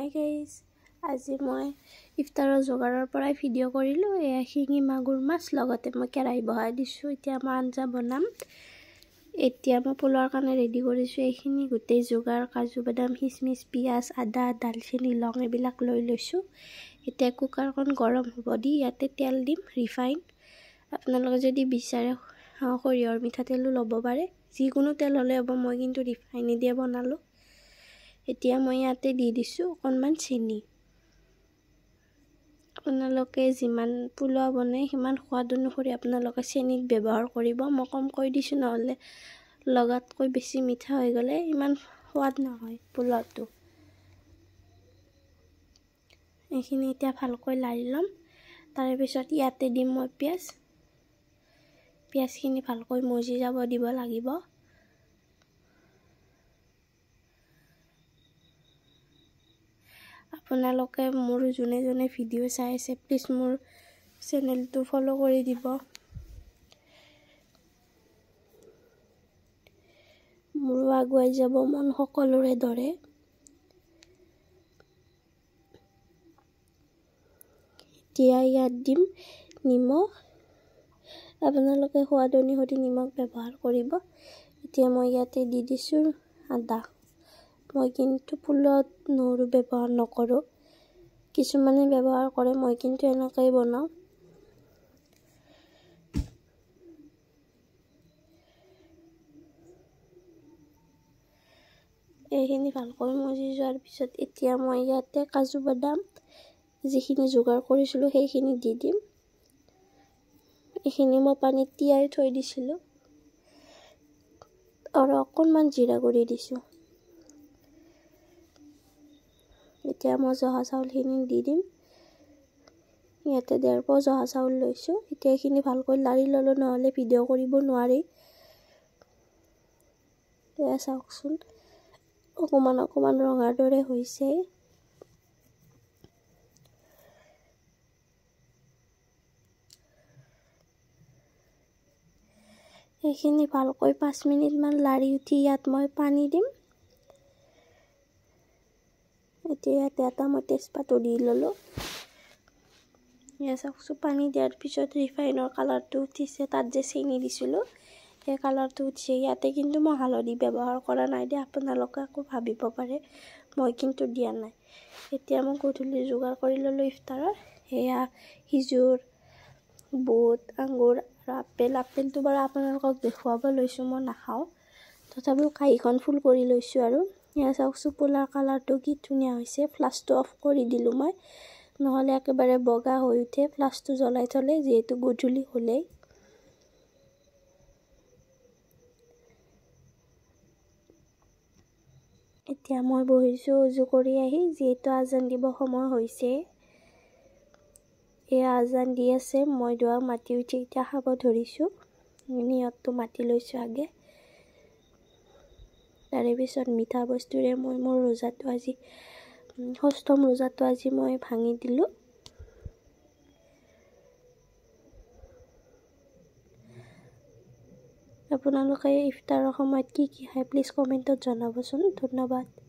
Hi guys, আজি মই ইফতাৰৰ যোগাৰৰ পৰাই ভিডিঅ' কৰিলোঁ। এয়া শিঙি মাগুৰ মাছ, লগতে মই কেৰাহী বহাই দিছোঁ। এতিয়া মই আঞ্জা বনাম। এতিয়া মই পোলাওৰ কাৰণে ৰেডি কৰিছোঁ। এইখিনি গোটেই যোগাৰ, কাজু বাদাম, খিচমিচ, পিঁয়াজ, আদা, দালচেনি, লং এইবিলাক লৈ লৈছোঁ। এতিয়া কুকাৰখন গৰম হ'ব দি ইয়াতে তেল দিম, ৰিফাইন। আপোনালোকে যদি বিচাৰে সৰিয়হৰ মিঠাতেলো ল'ব পাৰে, যিকোনো তেল হ'লে হ'ব। মই কিন্তু ৰিফাইনে দিয়ে বনালোঁ। এতিয়া মই ইয়াতে দি দিছোঁ অকণমান চেনি। আপোনালোকে যিমান পোলাও বনাই সিমান সোৱাদ অনুসৰি আপোনালোকে চেনিত ব্যৱহাৰ কৰিব। মই কমকৈ দিছোঁ, নহ'লে লগাতকৈ বেছি মিঠা হৈ গ'লে ইমান সোৱাদ নহয় পোলাওটো। এইখিনি এতিয়া ভালকৈ লাৰি ল'ম। তাৰে পিছত ইয়াতে দিম মই পিঁয়াজ। পিঁয়াজখিনি ভালকৈ মজি যাব দিব লাগিব। আপোনালোকে মোৰ যোনে যোনে ভিডিঅ' চাই আছে, প্লিজ মোৰ চেনেলটো ফ'ল' কৰি দিব। মোৰো আগুৱাই যাব মন সকলোৰে দৰে। এতিয়া ইয়াত দিম নিমখ। আপোনালোকে সোৱাদ অনুসৰি নিমখ ব্যৱহাৰ কৰিব। এতিয়া মই ইয়াতে দি দিছোঁ আদা। মই কিন্তু পোলাওত নহৰু ব্যৱহাৰ নকৰোঁ। কিছুমানে ব্যৱহাৰ কৰে, মই কিন্তু এনেকৈ বনাওঁ। এইখিনি ভালকৈ মজি যোৱাৰ পিছত এতিয়া মই ইয়াতে কাজু বাদাম যিখিনি যোগাৰ কৰিছিলোঁ সেইখিনি দি দিম। এইখিনি মই পানীত তিয়াই থৈ দিছিলোঁ আৰু অকণমান জিৰা গুড়ি দিছোঁ। এতিয়া মই জহা চাউলখিনি দি দিম। ইয়াতে 1.5 পোৱা জহা চাউল লৈছোঁ। এতিয়া এইখিনি ভালকৈ লাৰি ল'লোঁ, নহ'লে ভিডিঅ' কৰিব নোৱাৰি। এয়া চাওকচোন, অকণমান অকণমান ৰঙাৰ দৰে হৈছে। এইখিনি ভালকৈ 5 মিনিটমান লাৰি উঠি ইয়াত মই পানী দিম। এতিয়া ইয়াতে এটা মই তেজপাতো দি ল'লোঁ। এয়া চাওকচোন, পানী দিয়াৰ পিছত ৰিফাইনৰ কালাৰটো উঠিছে। তাত যে চেনি দিছিলোঁ সেই কালাৰটো উঠিছে। ইয়াতে কিন্তু মই হালধি ব্যৱহাৰ কৰা নাই দেই, আপোনালোকে আকৌ ভাবিব পাৰে মই কিন্তু দিয়া নাই। এতিয়া মই গধূলি যোগাৰ কৰি ল'লোঁ ইফতাৰৰ। সেয়া খেজুৰ, বুট, আঙুৰ আৰু আপেল। আপেলটো বাৰু আপোনালোকক দেখুৱাব লৈছোঁ, মই নাখাওঁ। তথাপিও কাঁহীখন ফুল কৰি লৈছোঁ আৰু। এয়া চাওকচোন, পোলাৰ কালাৰটো কি ধুনীয়া হৈছে। ফ্লাছটো অফ কৰি দিলোঁ মই, নহ'লে একেবাৰে বগা হৈ উঠে ফ্লাছটো জ্বলাই থ'লে, যিহেতু গধূলি হ'লেই। এতিয়া মই বহিছোঁ উজু কৰি আহি, যিহেতু আজান দিব সময় হৈছে। এয়া আজান দি আছে, মই দুৱা মাতি উঠি এতিয়া খাব ধৰিছোঁ। নিয়তটো মাতি লৈছোঁ আগে। তাৰে পিছত মিঠা বস্তুৰে মই মোৰ ৰোজাটো আজি 6ম ৰোজাটো আজি মই ভাঙি দিলোঁ। আপোনালোকে ইফতাৰৰ সময়ত কি কি খায় প্লিজ কমেণ্টত জনাবচোন। ধন্যবাদ।